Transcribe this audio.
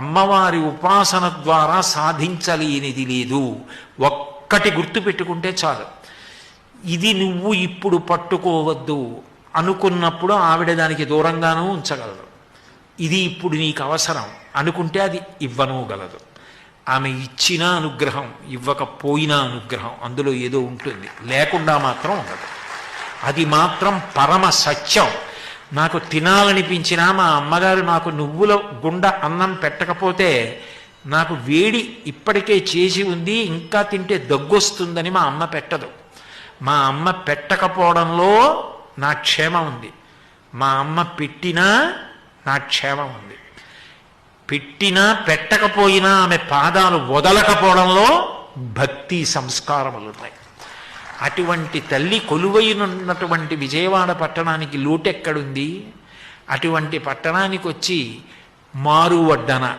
అమ్మవారి ఉపాసన ద్వారా సాధించలేనిది లేదు. ఒక్కటి గుర్తుపెట్టుకుంటే చాలు. ఇది నువ్వు ఇప్పుడు పట్టుకోవద్దు అనుకున్నప్పుడు ఆవిడ దానికి దూరంగానూ ఉంచగలదు. ఇది ఇప్పుడు నీకు అవసరం అనుకుంటే అది ఇవ్వనూగలదు. ఆమె ఇచ్చిన అనుగ్రహం, ఇవ్వకపోయినా అనుగ్రహం, అందులో ఏదో ఉంటుంది, లేకుండా మాత్రం ఉండదు. అది మాత్రం పరమ సత్యం. నాకు తినాలనిపించినా మా అమ్మగారు నాకు నువ్వుల గుండ అన్నం పెట్టకపోతే నాకు వేడి ఇప్పటికే చేసి ఉంది, ఇంకా తింటే దగ్గొస్తుందని మా అమ్మ పెట్టదు. మా అమ్మ పెట్టకపోవడంలో నా క్షేమం ఉంది. మా అమ్మ పెట్టినా నా క్షేమం ఉంది. పెట్టినా పెట్టకపోయినా ఆమె పాదాలు వదలకపోవడంలో భక్తి సంస్కారములు ఉన్నాయి. అటువంటి తల్లి కొలువైనటువంటి విజయవాడ పట్టణానికి లోటెక్కడుంది? అటువంటి పట్టణానికి వచ్చి మారు వడ్డన